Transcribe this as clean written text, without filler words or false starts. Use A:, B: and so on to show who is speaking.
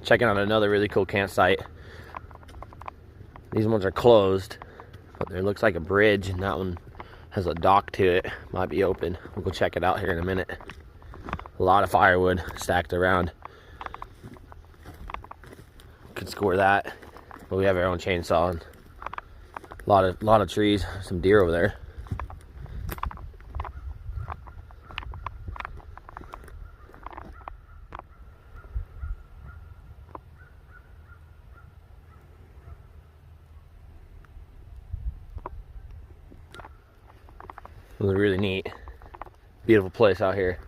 A: checking out another really cool campsite. These ones are closed, but there looks like a bridge, and that one has a dock to it. Might be open. We'll go check it out here in a minute. A lot of firewood stacked around. Could score that, but we have our own chainsaw and a lot of trees. Some deer over there. It was really neat. Beautiful place out here.